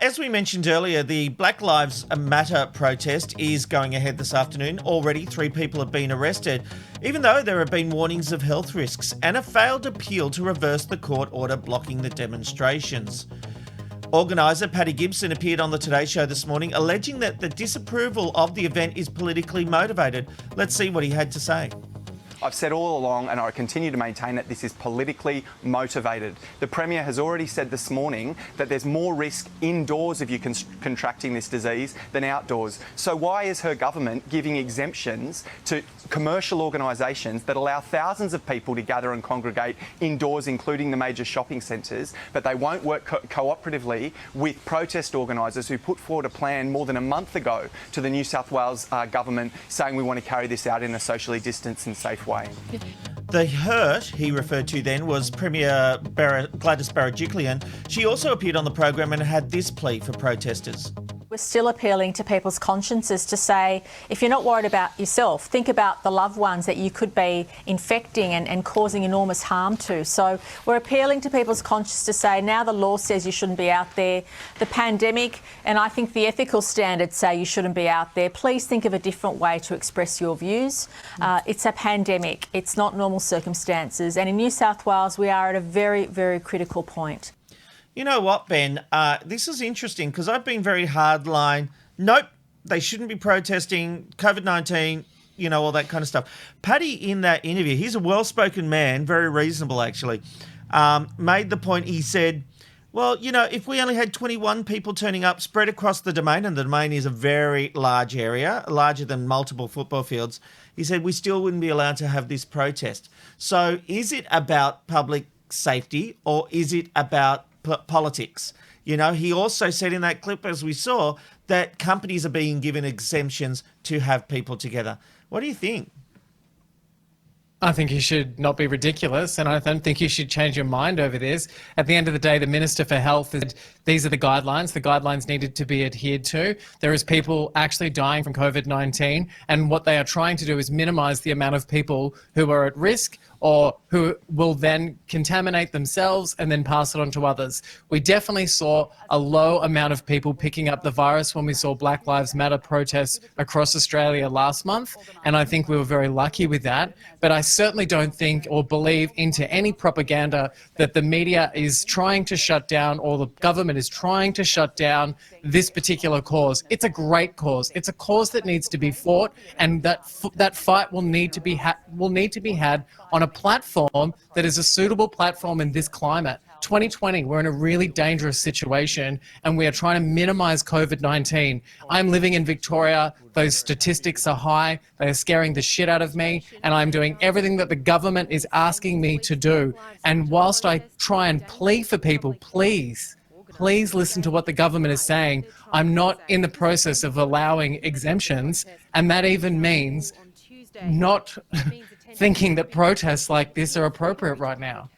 As we mentioned earlier, the Black Lives Matter protest is going ahead this afternoon. Already 3 people have been arrested, even though there have been warnings of health risks and a failed appeal to reverse the court order blocking the demonstrations. Organiser Paddy Gibson appeared on the Today Show this morning, alleging that the disapproval of the event is politically motivated. Let's see what he had to say. I've said all along, and I continue to maintain, that this is politically motivated. The Premier has already said this morning that there's more risk indoors of you contracting this disease than outdoors. So why is her government giving exemptions to commercial organisations that allow thousands of people to gather and congregate indoors, including the major shopping centres, but they won't work cooperatively with protest organisers who put forward a plan more than a month ago to the New South Wales government saying we want to carry this out in a socially distanced and safe way? The hurt he referred to then was Premier Gladys Berejiklian. She also appeared on the program and had this plea for protesters. We're still appealing to people's consciences to say, if you're not worried about yourself, think about the loved ones that you could be infecting and causing enormous harm to. So we're appealing to people's conscience to say, now the law says you shouldn't be out there. The pandemic, and I think the ethical standards say you shouldn't be out there. Please think of a different way to express your views. It's a pandemic. It's not normal circumstances. And in New South Wales, we are at a very, very critical point. You know what, Ben? This is interesting because I've been very hardline. Nope, they shouldn't be protesting COVID-19, you know, all that kind of stuff. Paddy, in that interview, he's a well-spoken man, very reasonable actually, made the point, he said, well, you know, if we only had 21 people turning up spread across the domain, and the domain is a very large area, larger than multiple football fields, he said we still wouldn't be allowed to have this protest. So is it about public safety or is it about politics? You know, he also said in that clip, as we saw, that companies are being given exemptions to have people together. What do you think? I think you should not be ridiculous, and I don't think you should change your mind over this. At the end of the day, the Minister for Health said these are the guidelines. The guidelines needed to be adhered to. There is people actually dying from COVID-19, and what they are trying to do is minimise the amount of people who are at risk or who will then contaminate themselves and then pass it on to others. We definitely saw a low amount of people picking up the virus when we saw Black Lives Matter protests across Australia last month, and I think we were very lucky with that. But I certainly don't think or believe into any propaganda that the media is trying to shut down or the government is trying to shut down this particular cause. It's a great cause. It's a cause that needs to be fought, and that fight will need to be had on a platform that is a suitable platform in this climate. 2020, we're in a really dangerous situation and we are trying to minimise COVID-19. I'm living in Victoria. Those statistics are high. They are scaring the shit out of me, and I'm doing everything that the government is asking me to do. And whilst I try and plead for people, please listen to what the government is saying. I'm not in the process of allowing exemptions, and that even means not thinking that protests like this are appropriate right now.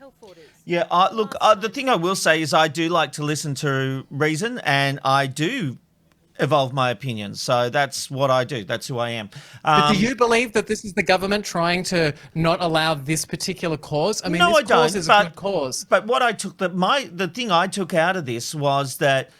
Yeah, look, the thing I will say is I do like to listen to reason, and I do evolve my opinion. So that's what I do. That's who I am. But do you believe that this is the government trying to not allow this particular cause? I mean, no, this cause is a good cause. But what I took, the thing I took out of this was that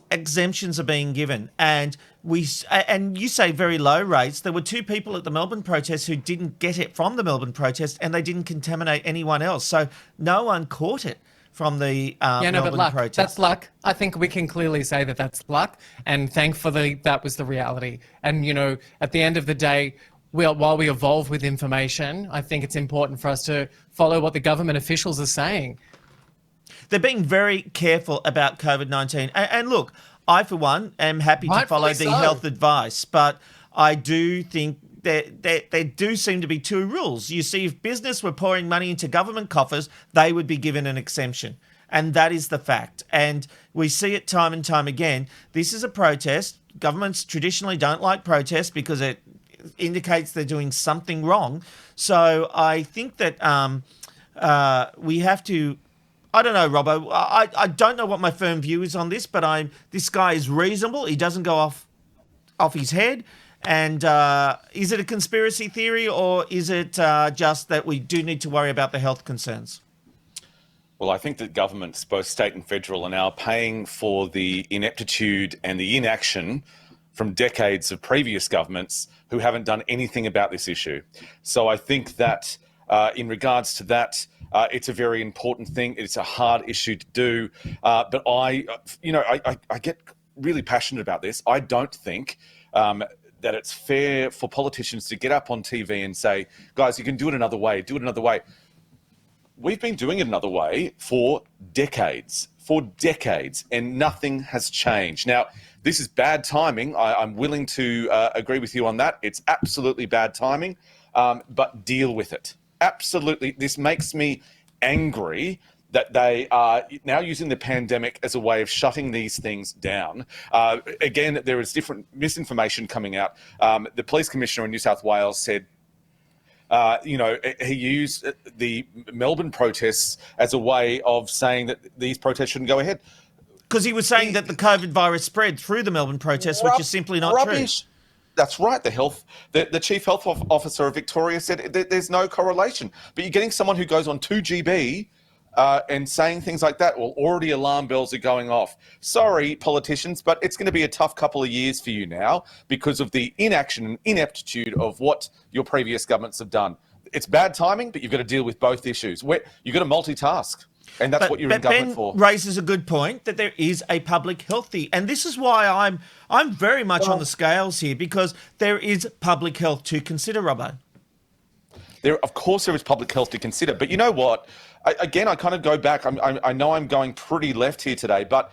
exemptions are being given, and you say very low rates. There were 2 people at the Melbourne protest who didn't get it from the Melbourne protest, and they didn't contaminate anyone else. So no one caught it from the Melbourne luck. protest. That's luck. I think we can clearly say that that's luck, and thankfully that was the reality. And, you know, at the end of the day, while we evolve with information, I think it's important for us to follow what the government officials are saying. They're being very careful about COVID-19. And look, I, for one, am happy to follow the health advice, but I do think that there do seem to be 2 rules. You see, if business were pouring money into government coffers, they would be given an exemption. And that is the fact. And we see it time and time again. This is a protest. Governments traditionally don't like protests because it indicates they're doing something wrong. So I think that we have to... I don't know, Robbo. I don't know what my firm view is on this, but this guy is reasonable. He doesn't go off his head. And is it a conspiracy theory, or is it just that we do need to worry about the health concerns? Well, I think that governments, both state and federal, are now paying for the ineptitude and the inaction from decades of previous governments who haven't done anything about this issue. So I think that in regards to that, it's a very important thing. It's a hard issue to do. But I get really passionate about this. I don't think that it's fair for politicians to get up on TV and say, guys, you can do it another way, do it another way. We've been doing it another way for decades, and nothing has changed. Now, this is bad timing. I'm willing to agree with you on that. It's absolutely bad timing, but deal with it. Absolutely. This makes me angry that they are now using the pandemic as a way of shutting these things down. Again, there is different misinformation coming out. The police commissioner in New South Wales said, he used the Melbourne protests as a way of saying that these protests shouldn't go ahead. Because he was saying that the COVID virus spread through the Melbourne protests, which is simply not rubbish. True. That's right. The chief health officer of Victoria said there's no correlation. But you're getting someone who goes on 2GB and saying things like that. Well, already alarm bells are going off. Sorry, politicians, but it's going to be a tough couple of years for you now because of the inaction and ineptitude of what your previous governments have done. It's bad timing, but you've got to deal with both issues. You've got to multitask. And that's what you're in government for. Ben raises a good point that there is a public health, and this is why I'm very much on the scales here, because there is public health to consider, Robbo. Of course there is public health to consider, but you know what? I kind of go back. I know I'm going pretty left here today, but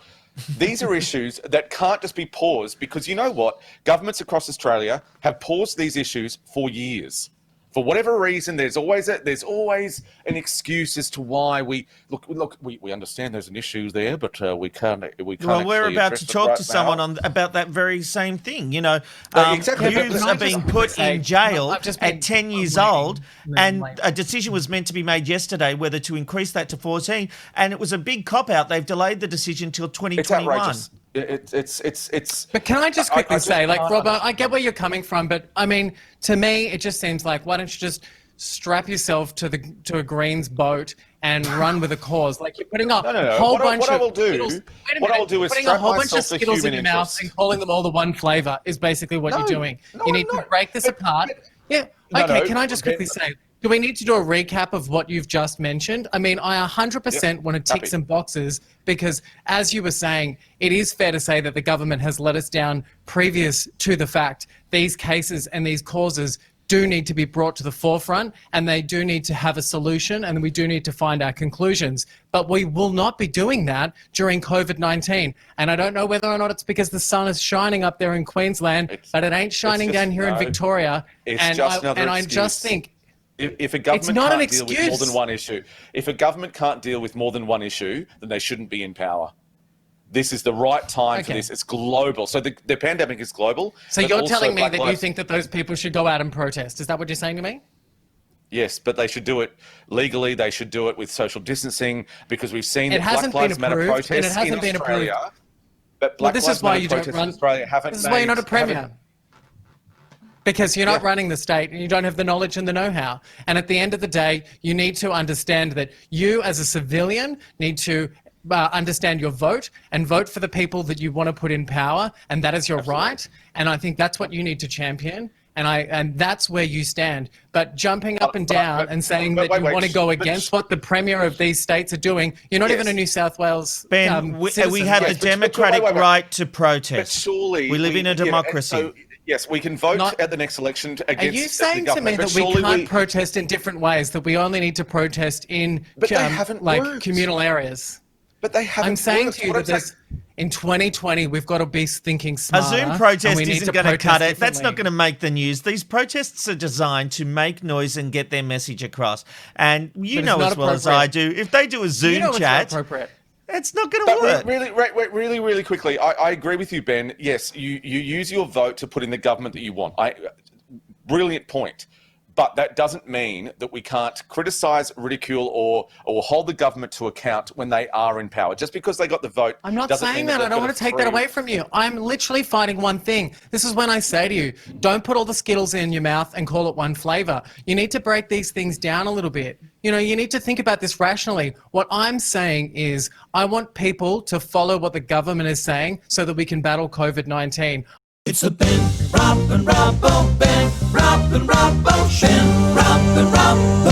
these are issues that can't just be paused, because you know what? Governments across Australia have paused these issues for years. For whatever reason, there's always an excuse as to why we understand there's an issue there, but we can't. Well, we're about to talk to someone about that very same thing. Exactly. Youths are being put in jail at 10 years old, and a decision was meant to be made yesterday whether to increase that to 14, and it was a big cop out. They've delayed the decision till 2021. It's outrageous. It's. But can I just quickly say, Robbo, I get where you're coming from, but I mean, to me, it just seems like, why don't you just strap yourself to a Greens boat and run with a cause? Like, you're putting up a whole bunch of Skittles. What I will do is putting a whole bunch of Skittles in your mouth and calling them all the one flavour is basically what you're doing. You need to break this apart. Yeah. Okay. Can I just quickly say, do we need to do a recap of what you've just mentioned? I mean, I 100% want to tick some boxes, because, as you were saying, it is fair to say that the government has let us down previous to the fact. These cases and these causes do need to be brought to the forefront, and they do need to have a solution, and we do need to find our conclusions. But we will not be doing that during COVID-19. And I don't know whether or not it's because the sun is shining up there in Queensland, but it ain't shining down here in Victoria. And I just think, if a government can't deal with more than one issue, then they shouldn't be in power. This is the right time for this. It's global. So the pandemic is global. So you're telling me that you think that those people should go out and protest. Is that what you're saying to me? Yes, but they should do it legally. They should do it with social distancing, because we've seen that Black Lives Matter protests in Australia. But Black Lives Matter protests in Australia haven't. This is why you're not a premier. Because you're not running the state and you don't have the knowledge and the know-how. And at the end of the day, you need to understand that you, as a civilian, need to understand your vote and vote for the people that you want to put in power, and that is your right. And I think that's what you need to champion. And that's where you stand. But jumping up and down and saying that you want to go against what the premier of these states are doing, you're not even a New South Wales Ben, we have the democratic right to protest. But surely we live in a democracy. Yes, we can vote at the next election against the government. Are you saying to me that we can't protest in different ways, that we only need to protest in communal areas? But they haven't. I'm saying to you that in 2020, we've got to be thinking smarter. A Zoom protest isn't going to cut it. That's not going to make the news. These protests are designed to make noise and get their message across. And you know as well as I do, if they do a Zoom chat, it's not going to work. Really quickly, I agree with you, Ben. Yes, you use your vote to put in the government that you want. Brilliant point. But that doesn't mean that we can't criticise, ridicule, or hold the government to account when they are in power. Just because they got the vote, I'm not saying that. I don't want to take that away from you. I'm literally fighting one thing. This is when I say to you, don't put all the Skittles in your mouth and call it one flavour. You need to break these things down a little bit. You know, you need to think about this rationally. What I'm saying is I want people to follow what the government is saying so that we can battle COVID-19. It's the Ben, Rob and Robbo, Ben, Rob and Robbo, Ben, Rob and Robbo.